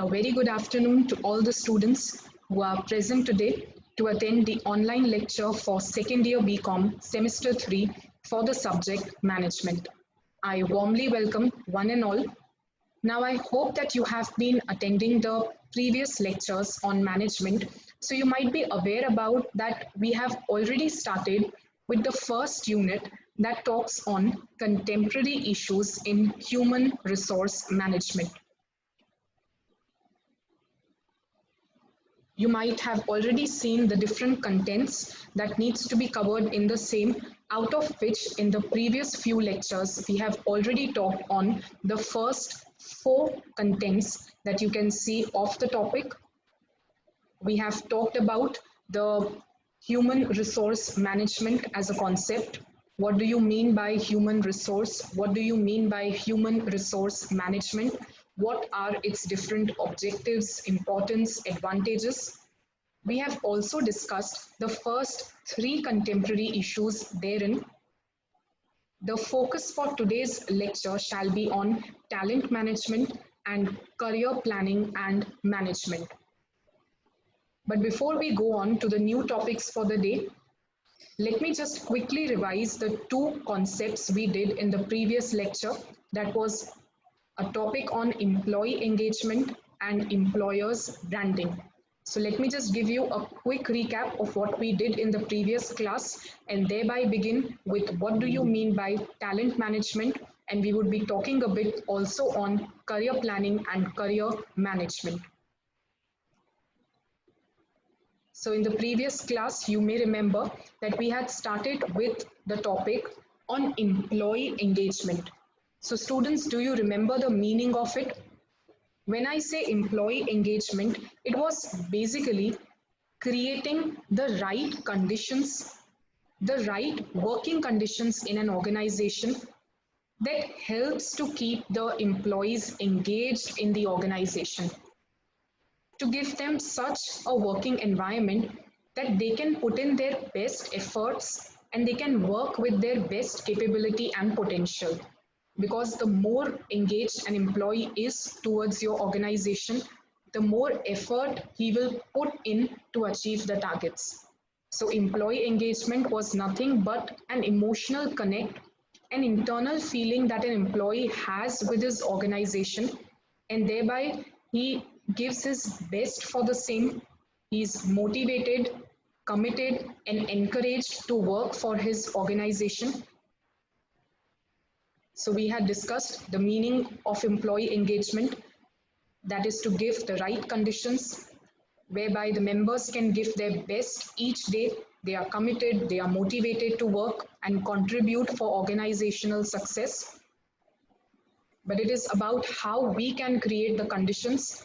A very good afternoon to all the students who are present today to attend the online lecture for second year BCom semester 3 for the subject management. I warmly welcome one and all. Now I hope that you have been attending the previous lectures on management, so you might be aware about that we have already started with the first unit that talks on contemporary issues in human resource management. You might have already seen the different contents that needs to be covered in the same, out of which in the previous few lectures we have already talked on the first four contents that you can see of the topic. We have talked about the human resource management as a concept. What do you mean by human resource? What do you mean by human resource management? What are its different objectives, importance, advantages? We have also discussed the first three contemporary issues therein. The focus for today's lecture shall be on talent management and career planning and management. But before we go on to the new topics for the day, let me just quickly revise the two concepts we did in the previous lecture. That was a topic on employee engagement and employers branding. So let me just give you a quick recap of what we did in the previous class and thereby begin with what do you mean by talent management, and we would be talking a bit also on career planning and career management. So in the previous class, you may remember that we had started with the topic on employee engagement. So students, do you remember the meaning of it? When I say employee engagement, it was basically creating the right conditions, the right working conditions in an organization that helps to keep the employees engaged in the organization, to give them such a working environment that they can put in their best efforts and they can work with their best capability and potential. Because the more engaged an employee is towards your organization, the more effort he will put in to achieve the targets. So employee engagement was nothing but an emotional connect, an internal feeling that an employee has with his organization, and thereby he gives his best for the same. He's motivated, committed, and encouraged to work for his organization. So we had discussed the meaning of employee engagement, that is to give the right conditions whereby the members can give their best each day. They are committed, they are motivated to work and contribute for organizational success. But it is about how we can create the conditions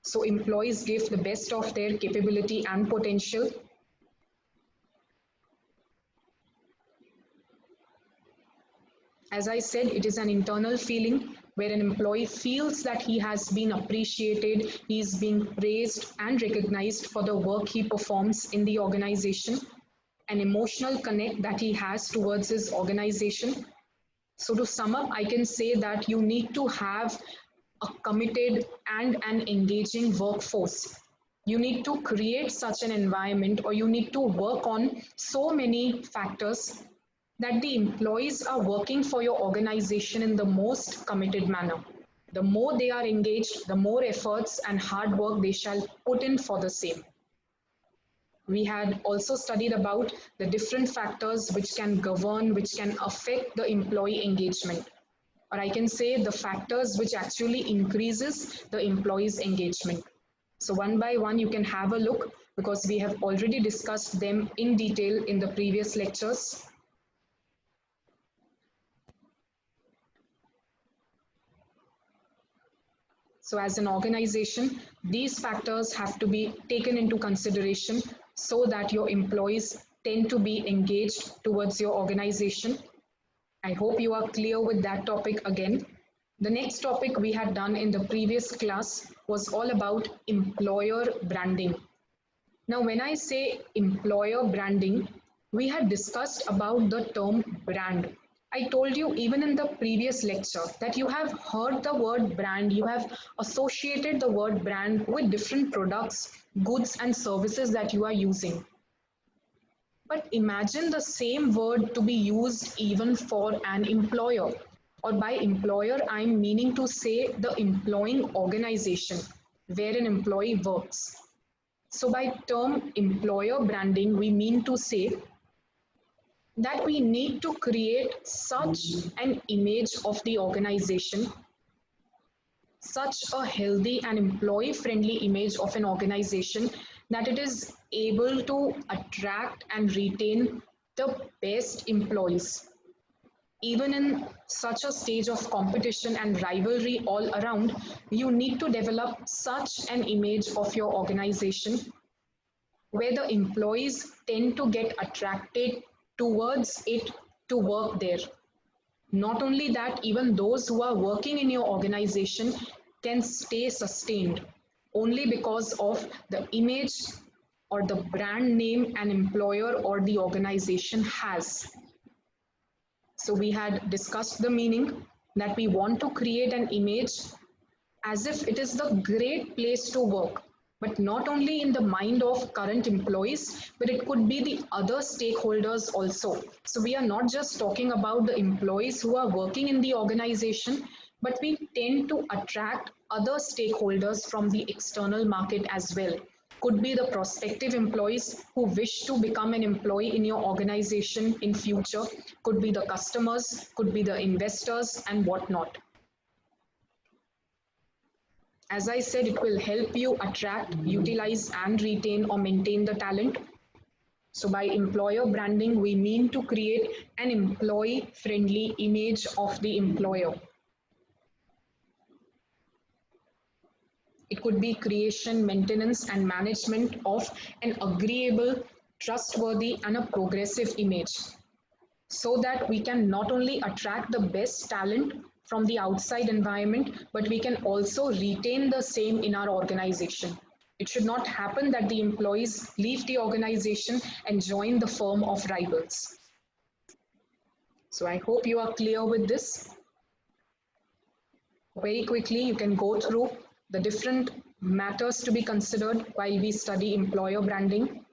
so employees give the best of their capability and potential. As I said, it is an internal feeling where an employee feels that he has been appreciated, he is being praised and recognized for the work he performs in the organization, an emotional connect that he has towards his organization. So to sum up, I can say that you need to have a committed and an engaging workforce. You need to create such an environment, or you need to work on so many factors that the employees are working for your organization in the most committed manner. The more they are engaged, the more efforts and hard work they shall put in for the same. We had also studied about the different factors which can govern, which can affect the employee engagement. Or I can say the factors which actually increases the employee's engagement. So one by one you can have a look because we have already discussed them in detail in the previous lectures. So as an organization, these factors have to be taken into consideration so that your employees tend to be engaged towards your organization. I hope you are clear with that topic again. The next topic we had done in the previous class was all about employer branding. Now, when I say employer branding, we had discussed about the term brand. I told you even in the previous lecture that you have heard the word brand, you have associated the word brand with different products, goods, and services that you are using. But imagine the same word to be used even for an employer. Or by employer, I'm meaning to say the employing organization where an employee works. So, by term employer branding, we mean to say that we need to create such an image of the organization, such a healthy and employee friendly image of an organization that it is able to attract and retain the best employees. Even in such a stage of competition and rivalry all around, you need to develop such an image of your organization where the employees tend to get attracted towards it to work there. Not only that, even those who are working in your organization can stay sustained only because of the image or the brand name an employer or the organization has. So, we had discussed the meaning that we want to create an image as if it is the great place to work, but not only in the mind of current employees, but it could be the other stakeholders also. So we are not just talking about the employees who are working in the organization, but we tend to attract other stakeholders from the external market as well. Could be the prospective employees who wish to become an employee in your organization in future, could be the customers, could be the investors and whatnot. As I said, it will help you attract, utilize, and retain or maintain the talent. So, by employer branding, we mean to create an employee friendly image of the employer. It could be creation, maintenance, and management of an agreeable, trustworthy, and a progressive image, so that we can not only attract the best talent from the outside environment, but we can also retain the same in our organization. It should not happen that the employees leave the organization and join the firm of rivals. So I hope you are clear with this. Very quickly, you can go through the different matters to be considered while we study employer branding.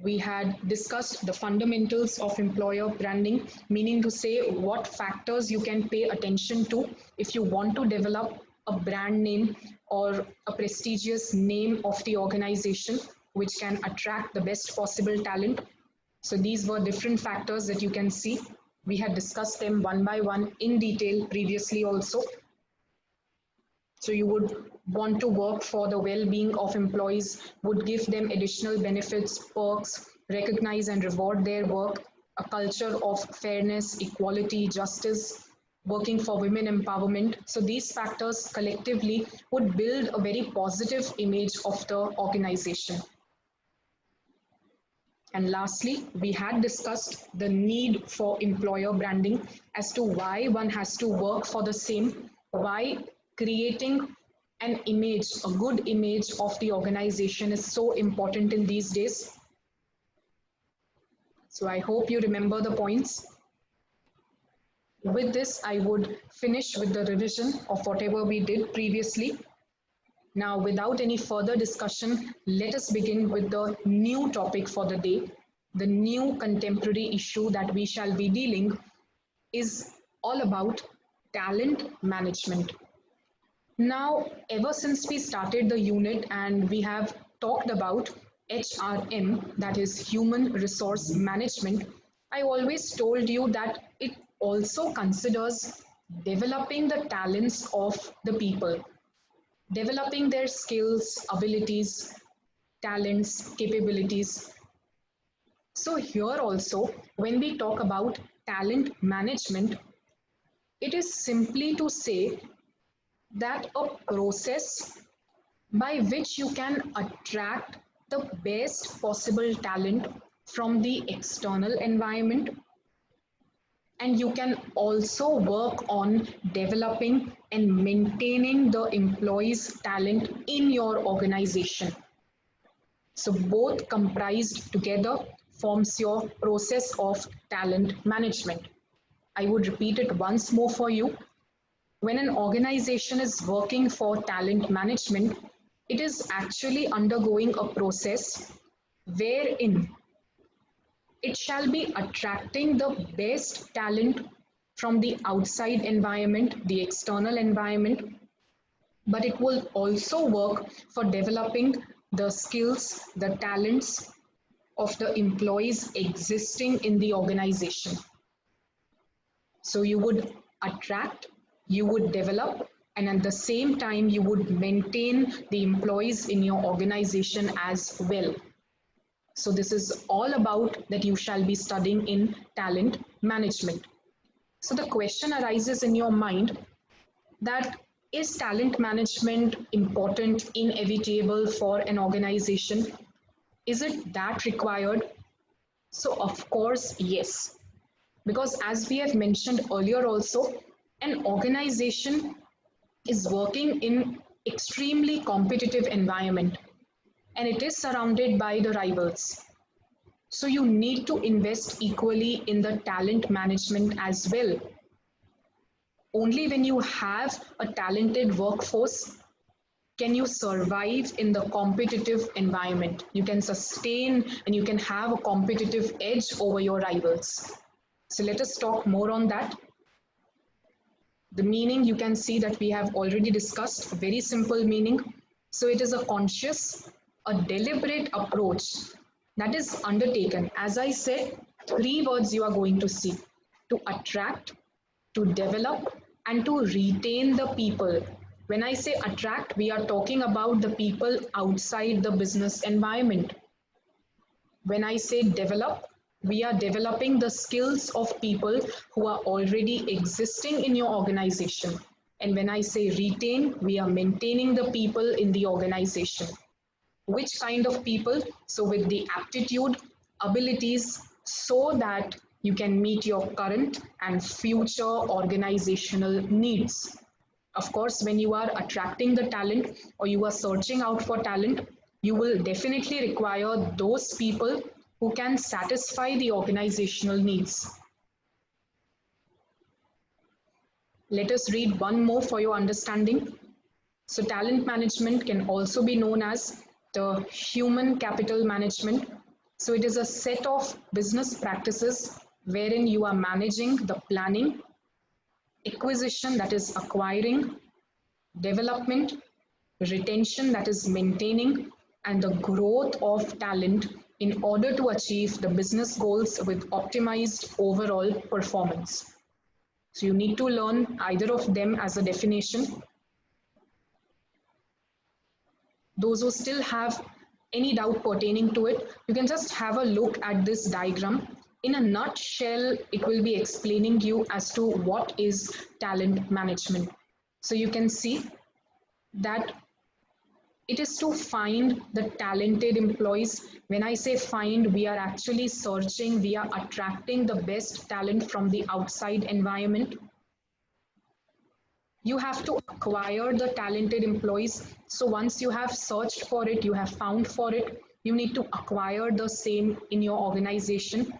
We had discussed the fundamentals of employer branding, meaning to say what factors you can pay attention to if you want to develop a brand name or a prestigious name of the organization which can attract the best possible talent. So these were different factors that you can see. We had discussed them one by one in detail previously also. So you would want to work for the well-being of employees, would give them additional benefits, perks, recognize and reward their work, a culture of fairness, equality, justice, working for women empowerment. So these factors collectively would build a very positive image of the organization. And lastly, we had discussed the need for employer branding as to why one has to work for the same, why creating an image, a good image of the organization is so important in these days. So I hope you remember the points. With this, I would finish with the revision of whatever we did previously. Now, without any further discussion, let us begin with the new topic for the day. The new contemporary issue that we shall be dealing is all about talent management. Now, ever since we started the unit and we have talked about HRM, that is Human Resource Management, I always told you that it also considers developing the talents of the people, developing their skills, abilities, talents, capabilities. So, here also, when we talk about talent management, it is simply to say that a process by which you can attract the best possible talent from the external environment, and you can also work on developing and maintaining the employees' talent in your organization. So both comprised together forms your process of talent management. I would repeat it once more for you. When an organization is working for talent management, it is actually undergoing a process wherein it shall be attracting the best talent from the outside environment, the external environment, but it will also work for developing the skills, the talents of the employees existing in the organization. So you would attract, you would develop, and at the same time, you would maintain the employees in your organization as well. So this is all about that you shall be studying in talent management. So the question arises in your mind that is talent management important, inevitable for an organization? Is it that required? So of course, yes. Because as we have mentioned earlier also, an organization is working in extremely competitive environment and it is surrounded by the rivals. So you need to invest equally in the talent management as well. Only when you have a talented workforce can you survive in the competitive environment. You can sustain and you can have a competitive edge over your rivals. So let us talk more on that. The meaning you can see that we have already discussed, very simple meaning. So it is a conscious, a deliberate approach that is undertaken. As I said, three words you are going to see: to attract, to develop, and to retain the people. When I say attract, we are talking about the people outside the business environment. When I say develop, we are developing the skills of people who are already existing in your organization. And when I say retain, we are maintaining the people in the organization. Which kind of people? So with the aptitude, abilities, so that you can meet your current and future organizational needs. Of course, when you are attracting the talent or you are searching out for talent, you will definitely require those people who can satisfy the organizational needs. Let us read one more for your understanding. So talent management can also be known as the human capital management. So it is a set of business practices wherein you are managing the planning, acquisition, that is acquiring, development, retention, that is maintaining, and the growth of talent in order to achieve the business goals with optimized overall performance. So you need to learn either of them as a definition. Those who still have any doubt pertaining to it, you can just have a look at this diagram. In a nutshell, it will be explaining you as to what is talent management. So you can see that it is to find the talented employees. When I say find, we are actually searching, we are attracting the best talent from the outside environment. You have to acquire the talented employees. So once you have searched for it, you have found for it, you need to acquire the same in your organization.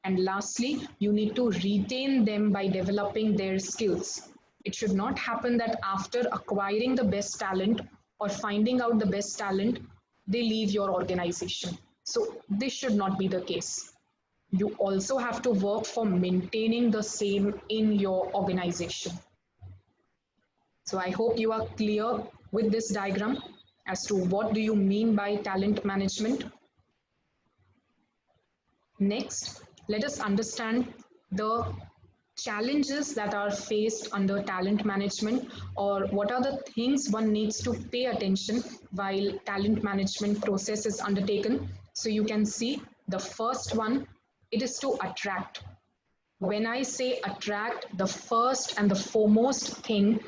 And lastly, you need to retain them by developing their skills. It should not happen that after acquiring the best talent or finding out the best talent, they leave your organization. So this should not be the case. You also have to work for maintaining the same in your organization. So I hope you are clear with this diagram as to what do you mean by talent management. Next, let us understand the challenges that are faced under talent management, or what are the things one needs to pay attention while talent management process is undertaken. So you can see the first one, it is to attract. When I say attract, the first and the foremost thing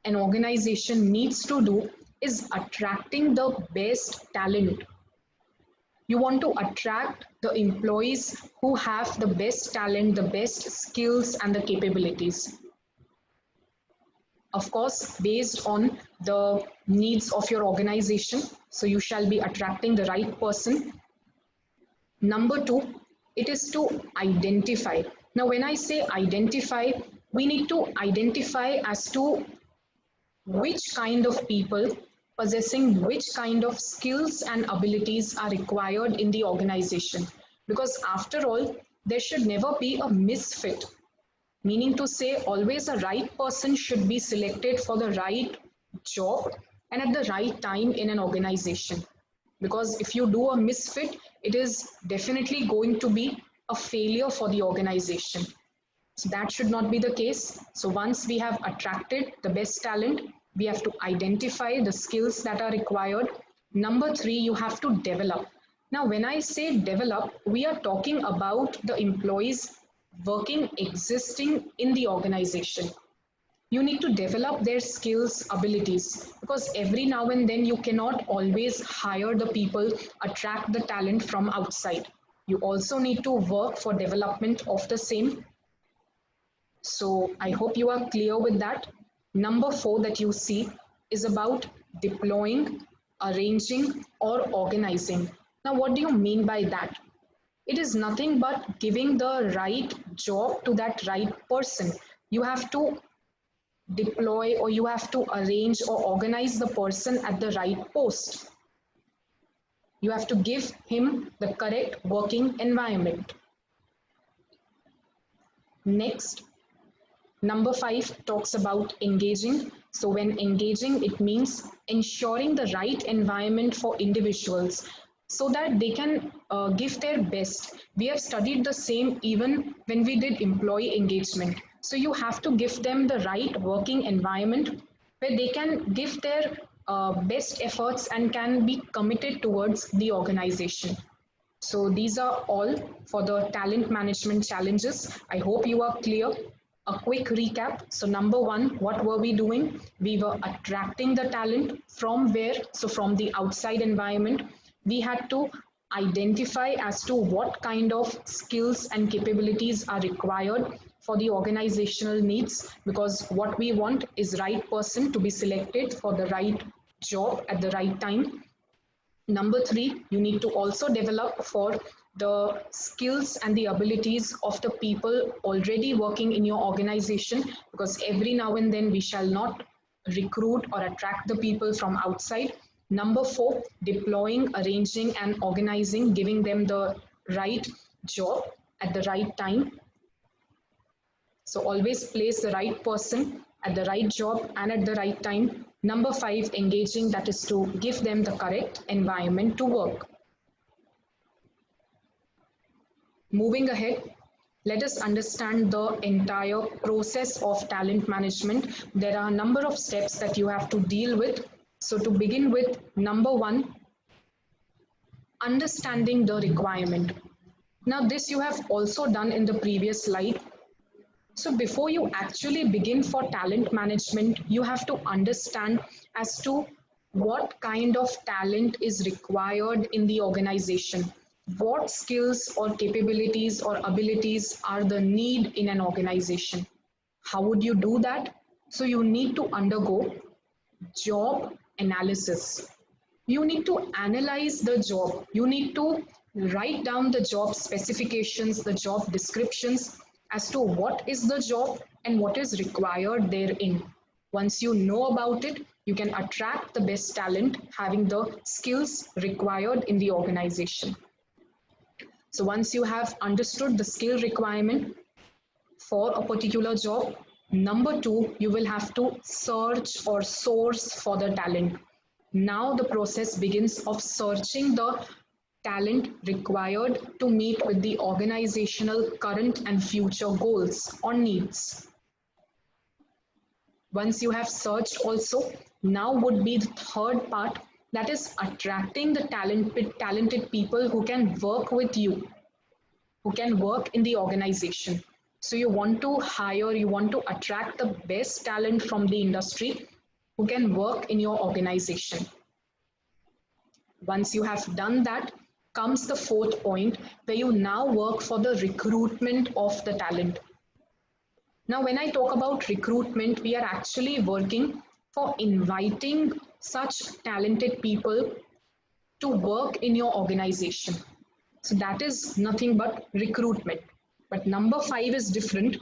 an organization needs to do is attracting the best talent. You want to attract the employees who have the best talent, the best skills, and the capabilities. Of course, based on the needs of your organization. So you shall be attracting the right person. Number two, it is to identify. Now, when I say identify, we need to identify as to which kind of people possessing which kind of skills and abilities are required in the organization. Because after all, there should never be a misfit, meaning to say, always a right person should be selected for the right job and at the right time in an organization. Because if you do a misfit, it is definitely going to be a failure for the organization. So that should not be the case. So once we have attracted the best talent, we have to identify the skills that are required. Number three, you have to develop. Now, when I say develop, we are talking about the employees working, existing in the organization. You need to develop their skills, abilities, because every now and then you cannot always hire the people, attract the talent from outside. You also need to work for development of the same. So I hope you are clear with that. Number four that you see is about deploying, arranging, or organizing. Now, what do you mean by that? It is nothing but giving the right job to that right person. You have to deploy or you have to arrange or organize the person at the right post. You have to give him the correct working environment. Next, number five talks about engaging. So when engaging, it means ensuring the right environment for individuals so that they can give their best. We have studied the same even when we did employee engagement. So you have to give them the right working environment where they can give their best efforts and can be committed towards the organization. So these are all for the talent management challenges. I hope you are clear. A quick recap. So number one, what were we doing? We were attracting the talent from where? So from the outside environment. We had to identify as to what kind of skills and capabilities are required for the organizational needs, because what we want is right person to be selected for the right job at the right time. Number three, you need to also develop for the skills and the abilities of the people already working in your organization, because every now and then we shall not recruit or attract the people from outside. Number four, deploying, arranging, and organizing, giving them the right job at the right time. So always place the right person at the right job and at the right time. Number five, engaging, that is to give them the correct environment to work. Moving ahead, let us understand the entire process of talent management. There are a number of steps that you have to deal with. So to begin with, number one, understanding the requirement. Now this you have also done in the previous slide. So before you actually begin for talent management, you have to understand as to what kind of talent is required in the organization. What skills or capabilities or abilities are the need in an organization? How would you do that? So you need to undergo job analysis. You need to analyze the job. You need to write down the job specifications, the job descriptions as to what is the job and what is required therein. Once you know about it, you can attract the best talent having the skills required in the organization. So once you have understood the skill requirement for a particular job, number two, you will have to search or source for the talent. Now the process begins of searching the talent required to meet with the organizational current and future goals or needs. Once you have searched also, now would be the third part, that is attracting the talented people who can work with you, who can work in the organization. So you want to hire, you want to attract the best talent from the industry who can work in your organization. Once you have done that, comes the fourth point where you now work for the recruitment of the talent. Now, when I talk about recruitment, we are actually working for inviting such talented people to work in your organization. So that is nothing but recruitment. But number 5 is different,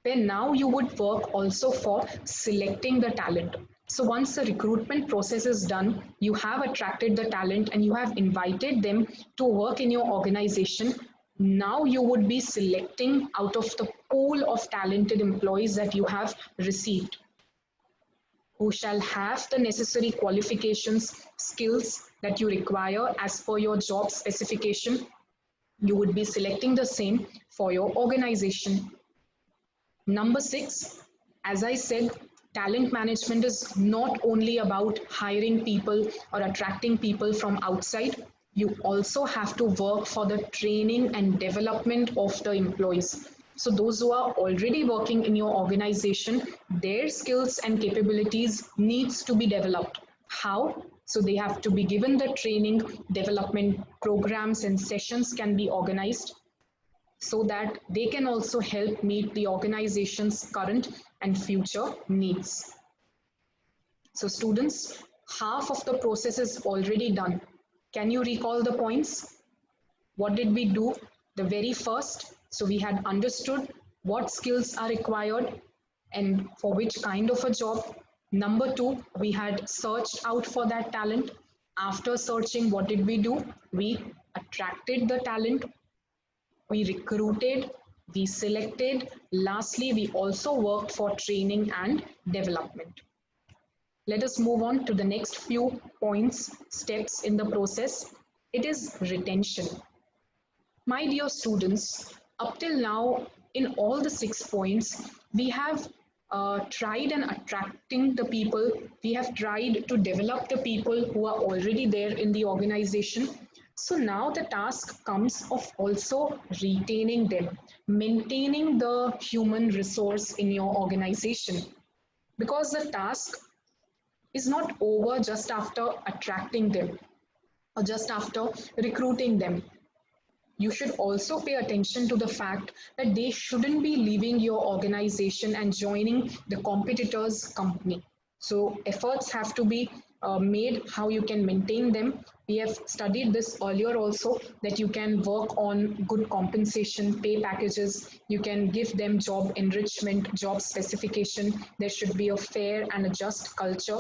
where now you would work also for selecting the talent. So once the recruitment process is done, you have attracted the talent and you have invited them to work in your organization. Now you would be selecting out of the pool of talented employees that you have received, who shall have the necessary qualifications, skills that you require as per your job specification. You would be selecting the same for your organization. Number 6, as I said, talent management is not only about hiring people or attracting people from outside. You also have to work for the training and development of the employees. So those who are already working in your organization, their skills and capabilities needs to be developed. How? So they have to be given the training, development programs and sessions can be organized so that they can also help meet the organization's current and future needs. So students, half of the process is already done. Can you recall the points? What did we do the very first? So we had understood what skills are required and for which kind of a job. Number 2, we had searched out for that talent. After searching, what did we do? We attracted the talent, we recruited, we selected. Lastly, we also worked for training and development. Let us move on to the next few points, steps in the process. It is retention. My dear students, up till now, in all the 6 points, we have tried and attracting the people. We have tried to develop the people who are already there in the organization. So now the task comes of also retaining them, maintaining the human resource in your organization. Because the task is not over just after attracting them or just after recruiting them. You should also pay attention to the fact that they shouldn't be leaving your organization and joining the competitor's company. So efforts have to be made how you can maintain them. We have studied this earlier also, that you can work on good compensation, pay packages, you can give them job enrichment, job specification. There should be a fair and a just culture.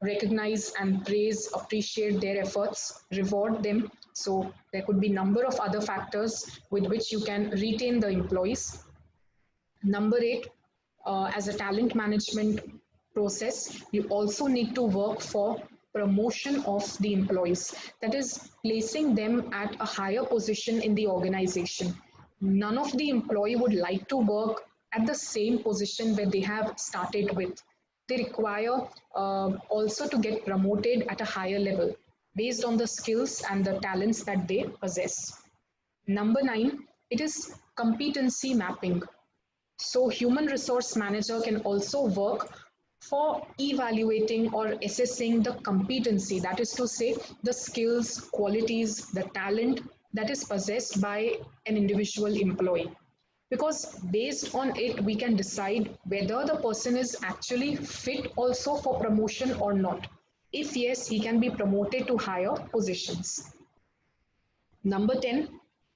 Recognize and praise, appreciate their efforts, reward them. So there could be number of other factors with which you can retain the employees. Number 8, as a talent management process, you also need to work for promotion of the employees. That is placing them at a higher position in the organization. None of the employee would like to work at the same position where they have started with. They require also to get promoted at a higher level based on the skills and the talents that they possess. Number 9, it is competency mapping. So human resource manager can also work for evaluating or assessing the competency, that is to say the skills, qualities, the talent that is possessed by an individual employee. Because based on it, we can decide whether the person is actually fit also for promotion or not. If yes, he can be promoted to higher positions. Number 10,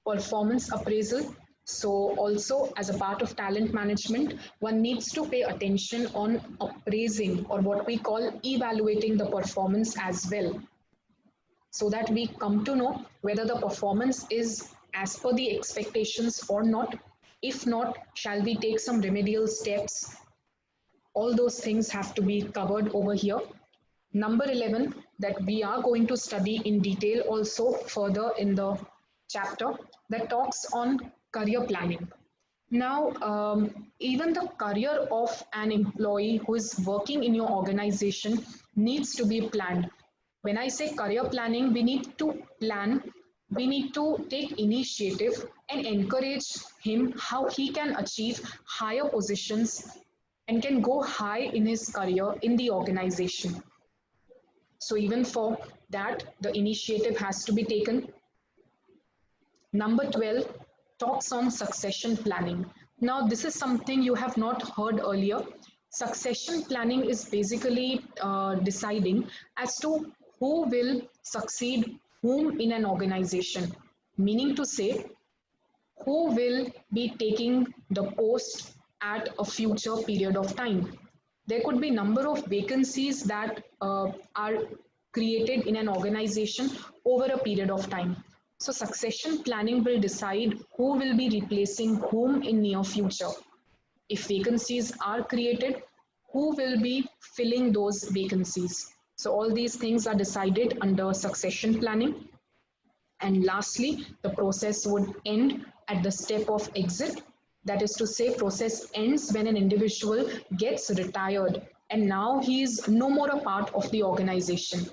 performance appraisal. So also as a part of talent management, one needs to pay attention on appraising, or what we call evaluating the performance as well, so that we come to know whether the performance is as per the expectations or not. If not, shall we take some remedial steps? All those things have to be covered over here. Number 11, that we are going to study in detail also further in the chapter, that talks on career planning. Now, even the career of an employee who is working in your organization needs to be planned. When I say career planning, we need to plan, we need to take initiative and encourage him how he can achieve higher positions and can go high in his career in the organization. So even for that, the initiative has to be taken. Number 12 talks on succession planning. Now, this is something you have not heard earlier. Succession planning is basically deciding as to who will succeed whom in an organization. meaning to say who will be taking the post at a future period of time. There could be number of vacancies that are created in an organization over a period of time. So succession planning will decide who will be replacing whom in near future. If vacancies are created, who will be filling those vacancies? So all these things are decided under succession planning. And lastly, the process would end at the step of exit. That is to say, process ends when an individual gets retired and now he is no more a part of the organization.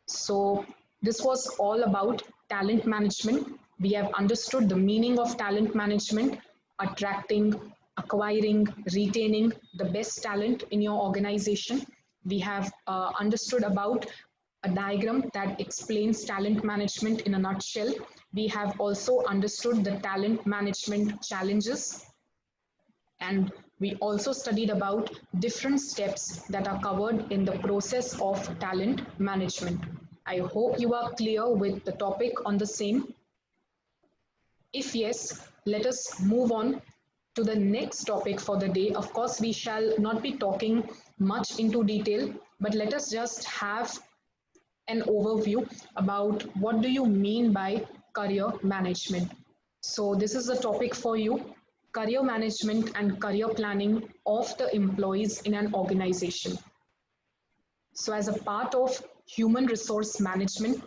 So this was all about talent management. We have understood the meaning of talent management, attracting, acquiring, retaining the best talent in your organization. We have understood about a diagram that explains talent management in a nutshell. We have also understood the talent management challenges, and we also studied about different steps that are covered in the process of talent management. I hope you are clear with the topic on the same. If yes, let us move on to the next topic for the day. Of course, we shall not be talking much into detail, but let us just have an overview about what do you mean by career management. So this is the topic for you: career management and career planning of the employees in an organization. So as a part of human resource management,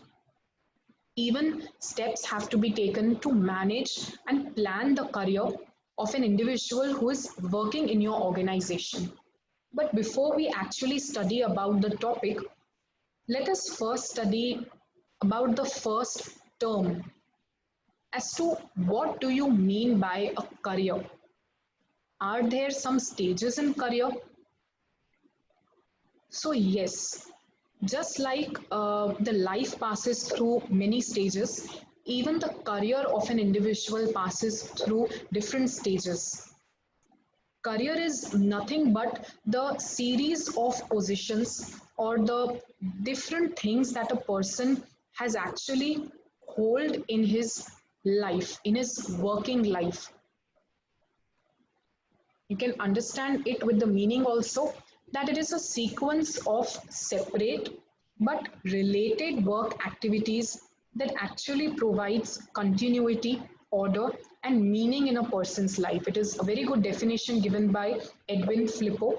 even steps have to be taken to manage and plan the career of an individual who is working in your organization. But before we actually study about the topic, let us first study about the first term as to what do you mean by a career. Are there some stages in career? So yes, just like the life passes through many stages, even the career of an individual passes through different stages. Career is nothing but the series of positions or the different things that a person has actually hold in his life, in his working life. You can understand it with the meaning also that it is a sequence of separate but related work activities that actually provides continuity, order, and meaning in a person's life. It is a very good definition given by Edwin Flippo.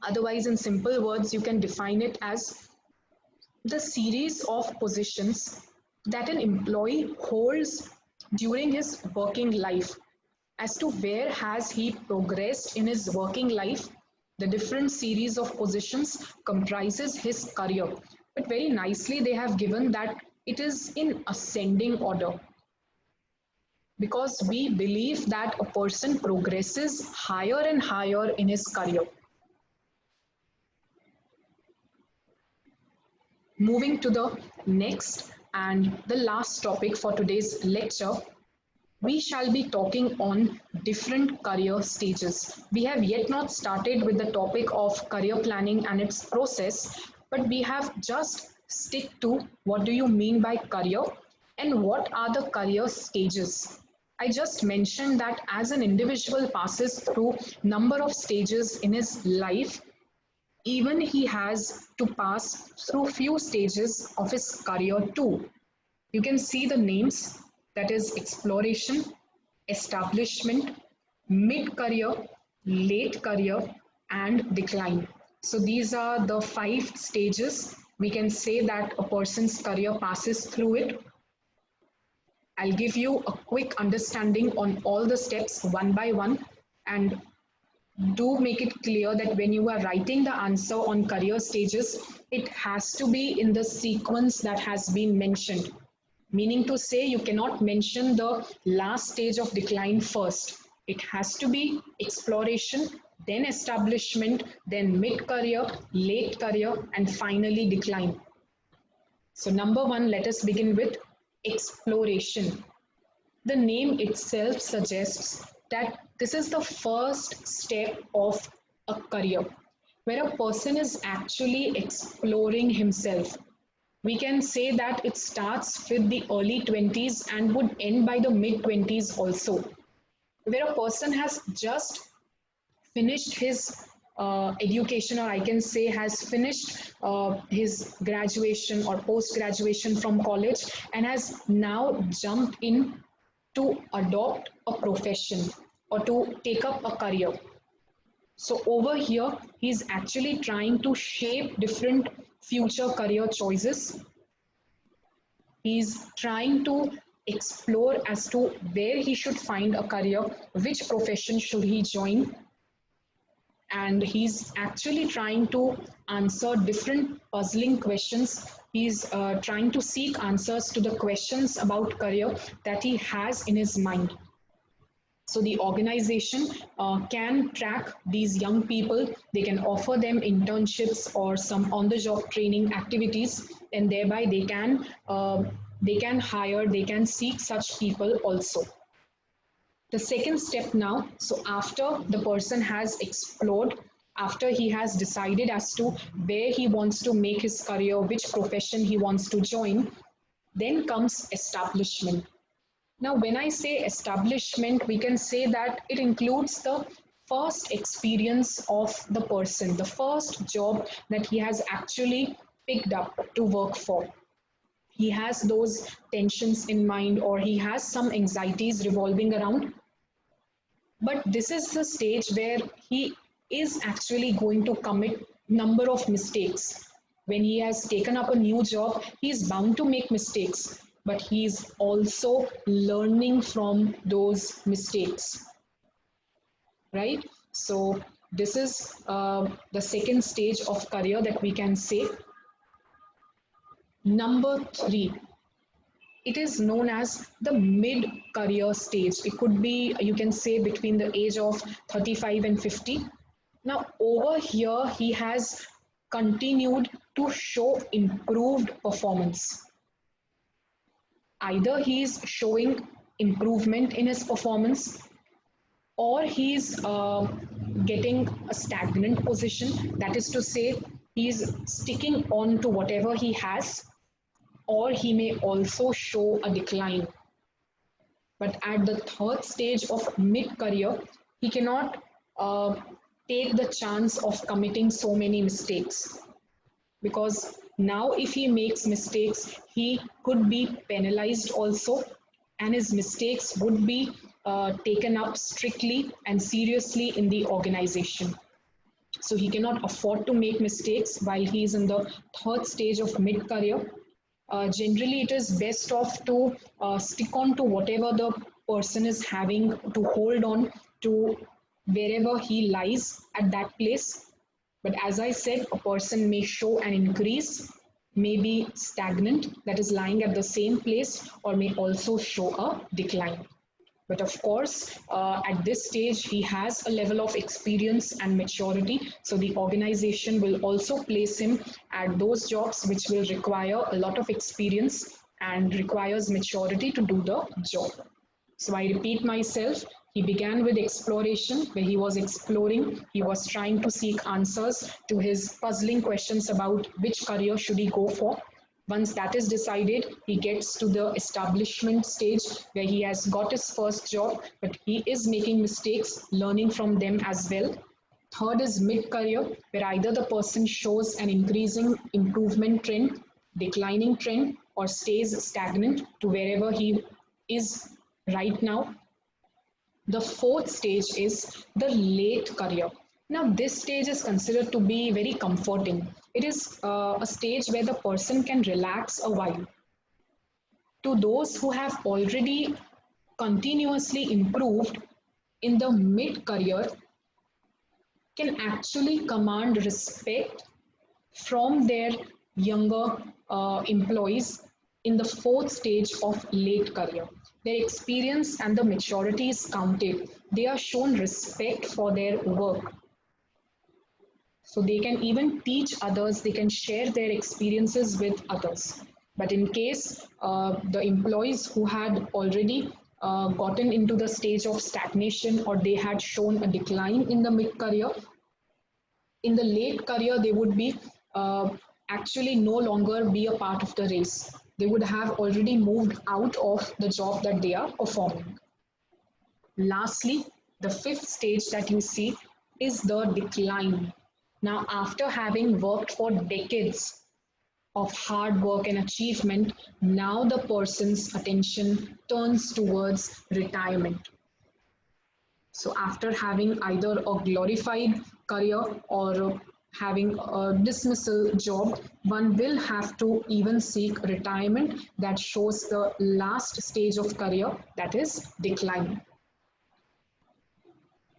Otherwise, in simple words, you can define it as the series of positions that an employee holds during his working life. As to where has he progressed in his working life, the different series of positions comprises his career. But very nicely they have given that it is in ascending order, because we believe that a person progresses higher and higher in his career. Moving to the next and the last topic for today's lecture, we shall be talking on different career stages. We have yet not started with the topic of career planning and its process, but we have just stick to what do you mean by career and what are the career stages. I just mentioned that as an individual passes through number of stages in his life, even he has to pass through few stages of his career too. You can see the names, that is exploration, establishment, mid-career, late career, and decline. So these are the 5 stages. We can say that a person's career passes through it. I'll give you a quick understanding on all the steps one by one, and do make it clear that when you are writing the answer on career stages, it has to be in the sequence that has been mentioned. Meaning to say, you cannot mention the last stage of decline first. It has to be exploration, then establishment, then mid-career, late career, and finally decline. So number one, let us begin with exploration. The name itself suggests that this is the first step of a career, where a person is actually exploring himself. We can say that it starts with the early 20s and would end by the mid 20s also, where a person has just finished his education, or I can say has finished his graduation or post graduation from college and has now jumped in to adopt a profession or to take up a career. So over here, he's actually trying to shape different future career choices. He's trying to explore as to where he should find a career, which profession should he join, and he's actually trying to answer different puzzling questions. He's trying to seek answers to the questions about career that he has in his mind. So the organization can track these young people. They can offer them internships or some on-the-job training activities, and thereby they can hire, they can seek such people also. The second step now, so after the person has explored, after he has decided as to where he wants to make his career, which profession he wants to join, then comes establishment. Now, when I say establishment, we can say that it includes the first experience of the person, the first job that he has actually picked up to work for. He has those tensions in mind, or he has some anxieties revolving around. But this is the stage where he is actually going to commit number of mistakes. When he has taken up a new job, he is bound to make mistakes, but he is also learning from those mistakes, right? So this is the second stage of career that we can say. Number three, it is known as the mid career stage. It could be, you can say, between the age of 35 and 50. Now, over here, he has continued to show improved performance. Either he is showing improvement in his performance, or he's getting a stagnant position. That is to say, he's sticking on to whatever he has, or he may also show a decline. But at the third stage of mid career, he cannot take the chance of committing so many mistakes, because now if he makes mistakes, he could be penalized also, and his mistakes would be taken up strictly and seriously in the organization. So he cannot afford to make mistakes while he is in the third stage of mid career. Generally, it is best off to stick on to whatever the person is having, to hold on to wherever he lies at that place. But as I said, a person may show an increase, may be stagnant, that is lying at the same place, or may also show a decline. But of course, at this stage, he has a level of experience and maturity. So the organization will also place him at those jobs which will require a lot of experience and requires maturity to do the job. So I repeat myself, he began with exploration, where he was exploring, he was trying to seek answers to his puzzling questions about which career should he go for. Once that is decided, he gets to the establishment stage where he has got his first job, but he is making mistakes, learning from them as well. Third is mid-career, where either the person shows an increasing improvement trend, declining trend, or stays stagnant to wherever he is right now. The fourth stage is the late career. Now, this stage is considered to be very comforting. It is a stage where the person can relax a while. To those who have already continuously improved in the mid career, can actually command respect from their younger employees in the fourth stage of late career. Their experience and the maturity is counted. They are shown respect for their work. So they can even teach others, they can share their experiences with others. But in case the employees who had already gotten into the stage of stagnation, or they had shown a decline in the mid career, in the late career, they would be actually no longer be a part of the race. They would have already moved out of the job that they are performing. Lastly, the fifth stage that you see is the decline. Now, after having worked for decades of hard work and achievement, now the person's attention turns towards retirement. So, after having either a glorified career or having a dismissal job, one will have to even seek retirement that shows the last stage of career, that is decline.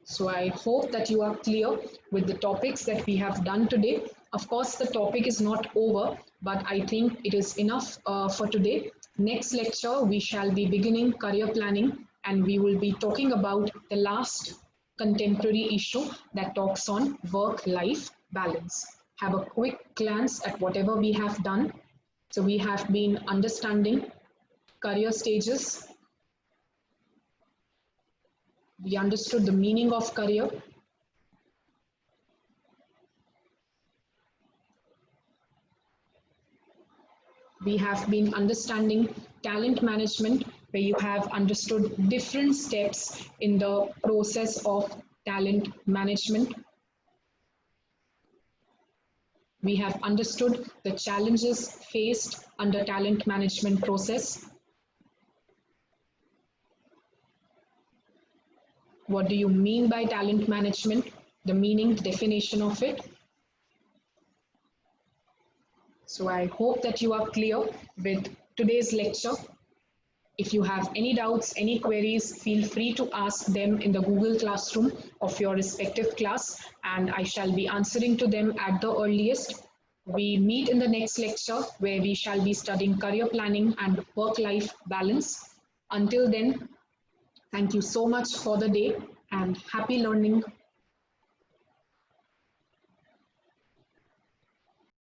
So I hope that you are clear with the topics that we have done today. Of course, the topic is not over, but I think it is enough for today. Next lecture, we shall be beginning career planning, and we will be talking about the last contemporary issue that talks on work-life balance. Have a quick glance at whatever we have done. So we have been understanding career stages. We understood the meaning of career. We have been understanding talent management, where you have understood different steps in the process of talent management. We have understood the challenges faced under talent management process. What do you mean by talent management? The meaning, the definition of it. So I hope that you are clear with today's lecture. If you have any doubts, any queries, feel free to ask them in the Google Classroom of your respective class, and I shall be answering to them at the earliest. We meet in the next lecture where we shall be studying career planning and work-life balance. Until then, thank you so much for the day and happy learning.